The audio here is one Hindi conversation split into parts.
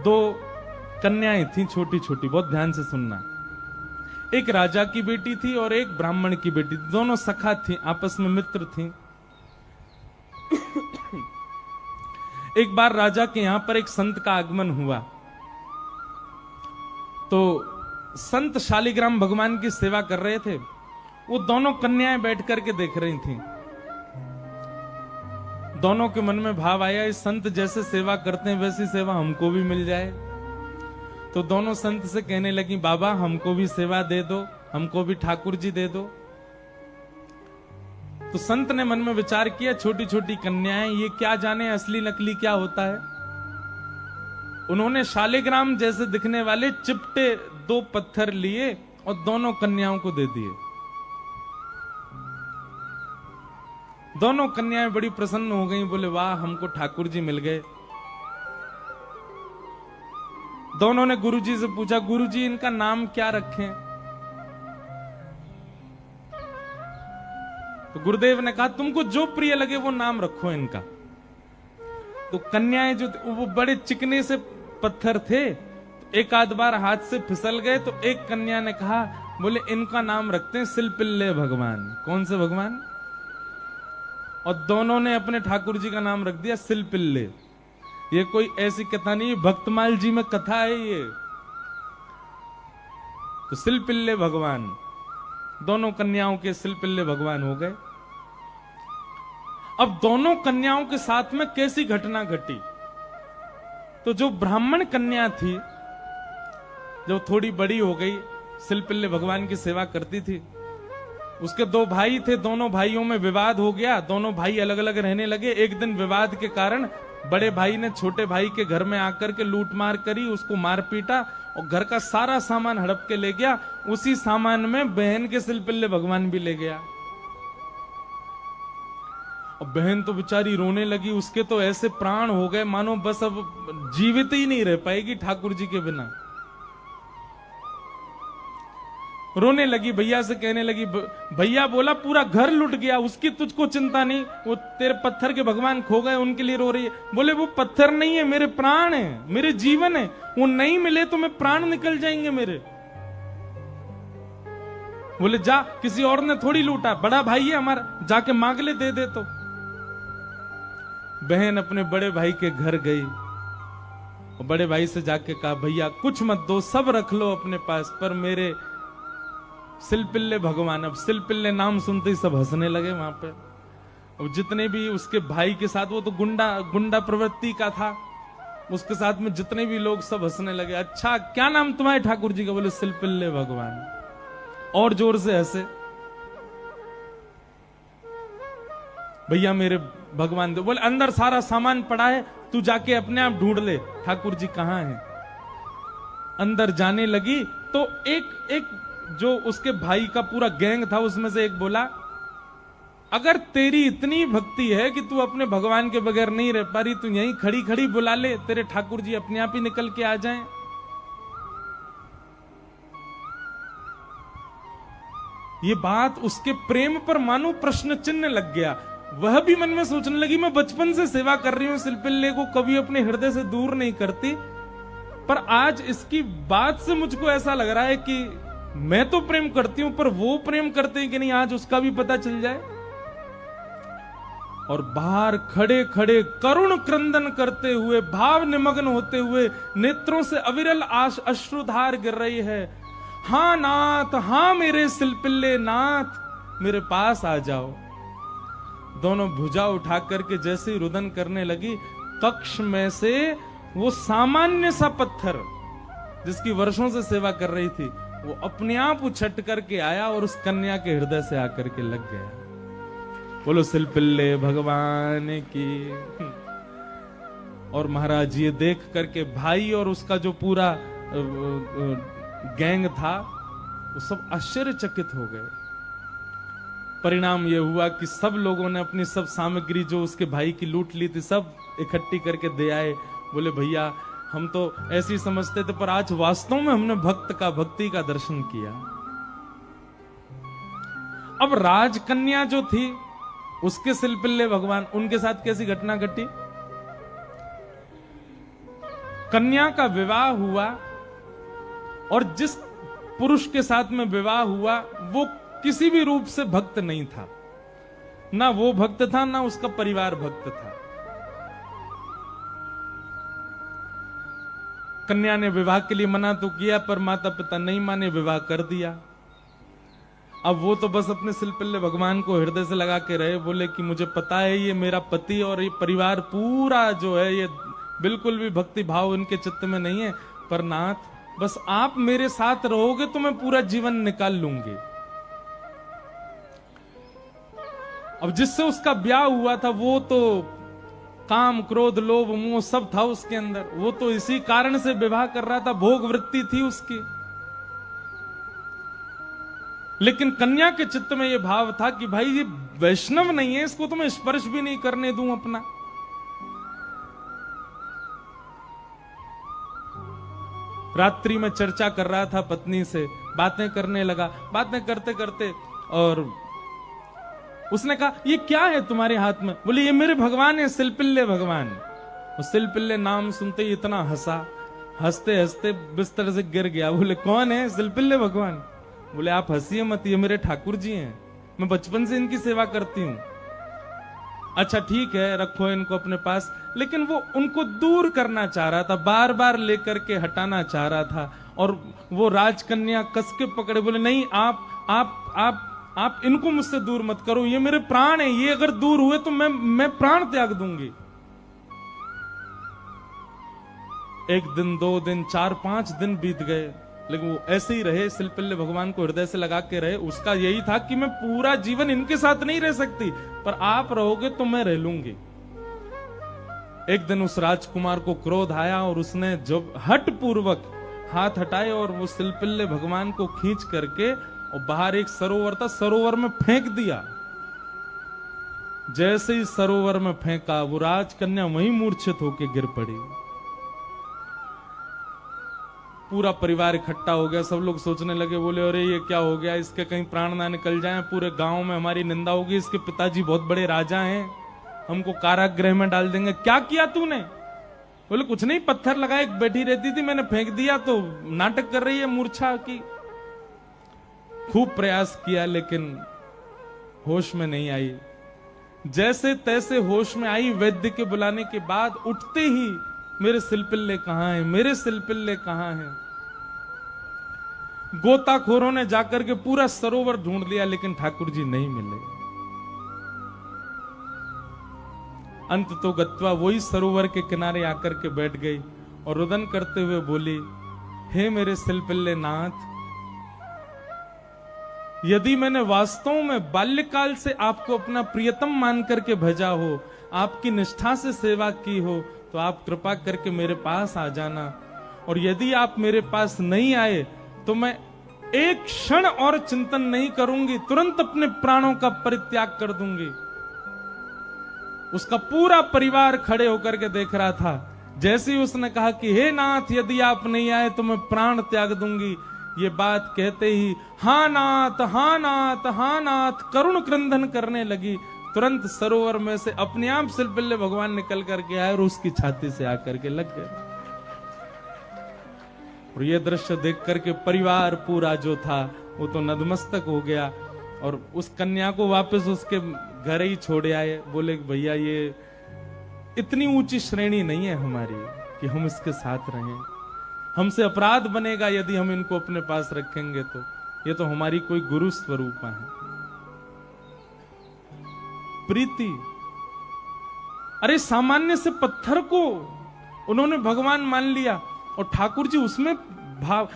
दो कन्याएं थी छोटी छोटी, बहुत ध्यान से सुनना। एक राजा की बेटी थी और एक ब्राह्मण की बेटी थी। दोनों सखा थी, आपस में मित्र थी। एक बार राजा के यहां पर एक संत का आगमन हुआ, तो संत शालिग्राम भगवान की सेवा कर रहे थे। वो दोनों कन्याएं बैठ करके देख रही थी। दोनों के मन में भाव आया, इस संत जैसे सेवा करते हैं वैसी सेवा हमको भी मिल जाए। तो दोनों संत से कहने लगी, बाबा हमको भी सेवा दे दो, हमको भी ठाकुर जी दे दो। तो संत ने मन में विचार किया, छोटी छोटी कन्याएं, ये क्या जाने असली नकली क्या होता है। उन्होंने शालिग्राम जैसे दिखने वाले चिपटे 2 पत्थर लिए और दोनों कन्याओं को दे दिए। दोनों कन्याएं बड़ी प्रसन्न हो गईं, बोले वाह हमको ठाकुर जी मिल गए। दोनों ने गुरुजी से पूछा, गुरुजी इनका नाम क्या रखें? तो गुरुदेव ने कहा, तुमको जो प्रिय लगे वो नाम रखो इनका। तो कन्याएं जो वो बड़े चिकने से पत्थर थे, तो एक आध बार हाथ से फिसल गए। तो एक कन्या ने कहा, बोले इनका नाम रखते हैं सिलपिल्ले भगवान। कौन से भगवान? और दोनों ने अपने ठाकुर जी का नाम रख दिया सिलपिल्ले। ये कोई ऐसी कथा नहीं, भक्तमाल जी में कथा है ये। तो सिलपिल्ले भगवान, दोनों कन्याओं के सिलपिल्ले भगवान हो गए। अब दोनों कन्याओं के साथ में कैसी घटना घटी? तो जो ब्राह्मण कन्या थी, जो थोड़ी बड़ी हो गई, सिलपिल्ले भगवान की सेवा करती थी, उसके 2 भाई थे। दोनों भाइयों में विवाद हो गया, दोनों भाई अलग अलग रहने लगे। एक दिन विवाद के कारण बड़े भाई ने छोटे भाई के घर में आकर के लूट मार करी, उसको मार पीटा और घर का सारा सामान हड़प के ले गया। उसी सामान में बहन के सिलपिल्ले भगवान भी ले गया। और बहन तो बेचारी रोने लगी, उसके तो ऐसे प्राण हो गए मानो बस अब जीवित ही नहीं रह पाएगी ठाकुर जी के बिना। रोने लगी, भैया से कहने लगी, भैया बोला पूरा घर लुट गया, उसकी तुझको चिंता नहीं, वो तेरे पत्थर के भगवान खो गए उनके लिए रो रही है। बोले वो पत्थर नहीं है, मेरे प्राण है, मेरे जीवन है, वो नहीं मिले तो मैं प्राण निकल जाएंगे मेरे। बोले जा, किसी और ने थोड़ी लूटा, बड़ा भाई है हमारा, जाके मांग ले, दे दे। तो बहन अपने बड़े भाई के घर गई और बड़े भाई से जाके कहा, भैया कुछ मत दो, सब रख लो अपने पास, पर मेरे सिलपिल्ले भगवान। अब सिलपिल्ले नाम सुनते ही सब हंसने लगे वहां पे। और जितने भी उसके भाई के साथ, वो तो गुंडा प्रवृत्ति का था, उसके साथ में जितने भी लोग सब हंसने लगे। अच्छा क्या नाम तुम्हारे ठाकुर जी का? बोले सिलपिल्ले भगवान। और जोर से हंसे। भैया मेरे भगवान दो। बोले अंदर सारा सामान पड़ा है, तू जाके अपने आप ढूंढ ले ठाकुर जी कहां हैं। अंदर जाने लगी तो एक जो उसके भाई का पूरा गैंग था, उसमें से एक बोला, अगर तेरी इतनी भक्ति है कि तू अपने भगवान के बगैर नहीं रह पा रही, तू यहीं खड़ी खड़ी बुला ले, तेरे ठाकुर जी अपने आप ही निकल के आ जाएं। ये बात उसके प्रेम पर मानो प्रश्न चिन्ह लग गया। वह भी मन में सोचने लगी, मैं बचपन से सेवा कर रही हूं सिलपिल्ले को, कभी अपने हृदय से दूर नहीं करती, पर आज इसकी बात से मुझको ऐसा लग रहा है कि मैं तो प्रेम करती हूं, पर वो प्रेम करते हैं कि नहीं, आज उसका भी पता चल जाए। और बाहर खड़े खड़े करुण क्रंदन करते हुए, भाव निमग्न होते हुए, नेत्रों से अविरल अश्रुधार गिर रही है। हाँ नाथ, हाँ मेरे सिलपिल्ले नाथ, मेरे पास आ जाओ। दोनों भुजा उठा करके जैसे ही रुदन करने लगी, कक्ष में से वो सामान्य सा पत्थर जिसकी वर्षों से सेवा कर रही थी, वो अपने आप उछट करके आया और उस कन्या के हृदय से आकर के लग गया। बोलो सिलपिल्ले भगवान की। और महाराज ये देख करके भाई और उसका जो पूरा गैंग था, वो सब आश्चर्यचकित हो गए। परिणाम ये हुआ कि सब लोगों ने अपनी सब सामग्री जो उसके भाई की लूट ली थी, सब इकट्ठी करके दे आए। बोले भैया हम तो ऐसी समझते थे, पर आज वास्तव में हमने भक्ति का दर्शन किया। अब राजकन्या जो थी, उसके सिलपिल्ले भगवान, उनके साथ कैसी घटना घटी? कन्या का विवाह हुआ और जिस पुरुष के साथ में विवाह हुआ वो किसी भी रूप से भक्त नहीं था, ना वो भक्त था ना उसका परिवार भक्त था। कन्या ने विवाह के लिए मना तो किया पर माता पिता नहीं माने, विवाह कर दिया। अब वो तो बस अपने सिलपिल्ले भगवान को हृदय से लगा के रहे, बोले कि मुझे पता है ये मेरा पति और ये परिवार पूरा जो है ये बिल्कुल भी भक्ति भाव इनके चित्त में नहीं है, पर नाथ बस आप मेरे साथ रहोगे तो मैं पूरा जीवन निकाल लूंगी। अब जिससे उसका ब्याह हुआ था वो तो काम क्रोध लोभ मोह सब था उसके अंदर, वो तो इसी कारण से विवाह कर रहा था, भोग वृत्ति थी उसकी। लेकिन कन्या के चित्त में यह भाव था कि भाई ये वैष्णव नहीं है, इसको तो मैं स्पर्श भी नहीं करने दूं अपना। रात्रि में चर्चा कर रहा था पत्नी से, बातें करने लगा, बातें करते करते और उसने कहा ये क्या है तुम्हारे हाथ में? बोले ये मेरे भगवान है, सिलपिल्ले भगवान। उस सिलपिल्ले नाम सुनते ही इतना हंसा, हंसते हंसते बिस्तर से गिर गया। बोले कौन है? सिलपिल्ले भगवान। बोले आप हंसिए मत, ये मेरे ठाकुर जी हैं, मैं बचपन से इनकी सेवा करती हूं। अच्छा ठीक है, रखो इनको अपने पास। लेकिन वो उनको दूर करना चाह रहा था, बार बार लेकर के हटाना चाह रहा था। और वो राजकन्या कस के पकड़े, बोले नहीं आप इनको मुझसे दूर मत करो, ये मेरे प्राण है, ये अगर दूर हुए तो मैं प्राण त्याग दूंगी। 1 दिन 2 दिन 4-5 दिन बीत गए, लेकिन वो ऐसे ही रहे, सिलपिल्ले भगवान को हृदय से लगा के रहे। उसका यही था कि मैं पूरा जीवन इनके साथ नहीं रह सकती, पर आप रहोगे तो मैं रह लूंगी। एक दिन उस राजकुमार को क्रोध आया और उसने जब हट पूर्वक हाथ हटाए और वो सिलपिल्ले भगवान को खींच करके और बाहर एक सरोवर था, सरोवर में फेंक दिया। जैसे ही सरोवर में फेंका वो राजकन्या वहीं मूर्छित होकर गिर पड़ी। पूरा परिवार इकट्ठा हो गया, सब लोग सोचने लगे, बोले अरे ये क्या हो गया, इसके कहीं प्राण ना निकल जाएं, पूरे गांव में हमारी निंदा होगी, इसके पिताजी बहुत बड़े राजा हैं, हमको कारागृह में डाल देंगे। क्या किया तूने? बोले कुछ नहीं, पत्थर लगाए, बैठी रहती थी, मैंने फेंक दिया तो नाटक कर रही है मूर्छा की। खूब प्रयास किया लेकिन होश में नहीं आई। जैसे तैसे होश में आई, वैद्य के बुलाने के बाद उठते ही मेरे सिलपिल्ले कहां हैं, मेरे सिलपिल्ले कहां हैं। गोताखोरों ने जाकर के पूरा सरोवर ढूंढ लिया लेकिन ठाकुर जी नहीं मिले। अंत तो गत्वा वही सरोवर के किनारे आकर के बैठ गई और रुदन करते हुए बोली, हे मेरे सिलपिल्ले नाथ, यदि मैंने वास्तव में बाल्यकाल से आपको अपना प्रियतम मान करके भेजा हो, आपकी निष्ठा से सेवा की हो, तो आप कृपा करके मेरे पास आ जाना। और यदि आप मेरे पास नहीं आए तो मैं एक क्षण और चिंतन नहीं करूंगी, तुरंत अपने प्राणों का परित्याग कर दूंगी। उसका पूरा परिवार खड़े होकर के देख रहा था। जैसे ही उसने कहा कि हे नाथ, यदि आप नहीं आए तो मैं प्राण त्याग दूंगी, ये बात कहते ही हाँ नाथ, हाँ नाथ, हाँ नाथ करुण क्रंदन करने लगी। तुरंत सरोवर में से अपने आप सिलपिल्ले भगवान निकल करके आए और उसकी छाती से आकर के लग गए। और ये दृश्य देख करके परिवार पूरा जो था वो तो नतमस्तक हो गया और उस कन्या को वापस उसके घर ही छोड़ आए। बोले भैया ये इतनी ऊंची श्रेणी नहीं है हमारी कि हम इसके साथ रहें, हमसे अपराध बनेगा यदि हम इनको अपने पास रखेंगे, तो ये तो हमारी कोई गुरु स्वरूपा है। प्रीति, अरे सामान्य से पत्थर को उन्होंने भगवान मान लिया और ठाकुर जी उसमें भाव।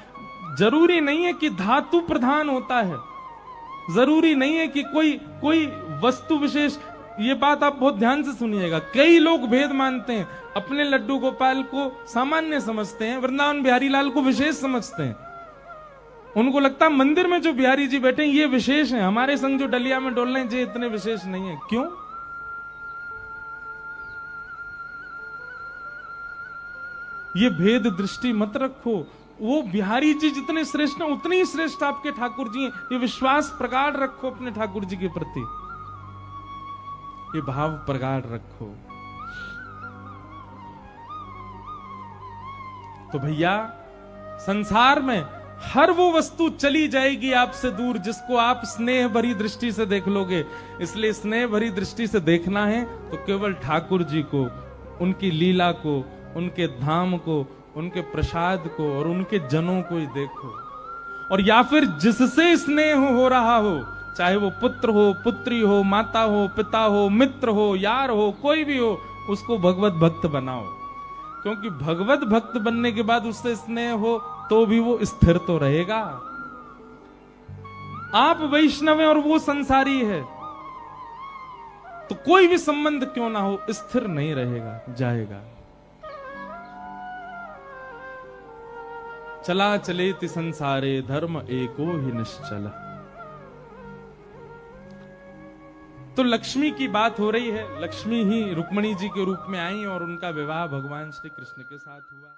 जरूरी नहीं है कि धातु प्रधान होता है, जरूरी नहीं है कि कोई वस्तु विशेष। ये बात आप बहुत ध्यान से सुनिएगा। कई लोग भेद मानते हैं, अपने लड्डू गोपाल को सामान्य समझते हैं, वृंदावन बिहारी लाल को विशेष समझते हैं। उनको लगता है मंदिर में जो बिहारी जी बैठे हैं ये विशेष हैं, हमारे संग जो डलिया में डोल रहे हैं ये इतने विशेष नहीं है। क्यों? ये भेद दृष्टि मत रखो। वो बिहारी जी जितने श्रेष्ठ हैं उतने ही श्रेष्ठ आपके ठाकुर जी हैं। ये विश्वास प्रगाढ़ रखो अपने ठाकुर जी के प्रति, ये भाव प्रगाढ़ रखो। तो भैया संसार में हर वो वस्तु चली जाएगी आपसे दूर जिसको आप स्नेह भरी दृष्टि से देख लोगे। इसलिए स्नेह भरी दृष्टि से देखना है तो केवल ठाकुर जी को, उनकी लीला को, उनके धाम को, उनके प्रसाद को और उनके जनों को ही देखो। और या फिर जिससे स्नेह हो रहा हो, चाहे वो पुत्र हो, पुत्री हो, माता हो, पिता हो, मित्र हो, यार हो, कोई भी हो, उसको भगवत भक्त बनाओ। क्योंकि भगवत भक्त बनने के बाद उससे स्नेह हो तो भी वो स्थिर तो रहेगा। आप वैष्णव हैं और वो संसारी है, तो कोई भी संबंध क्यों ना हो स्थिर नहीं रहेगा, जाएगा। चला चलेति संसारे धर्म एको ही निश्चल। तो लक्ष्मी की बात हो रही है। लक्ष्मी ही रुक्मिणी जी के रूप में आई और उनका विवाह भगवान श्री कृष्ण के साथ हुआ।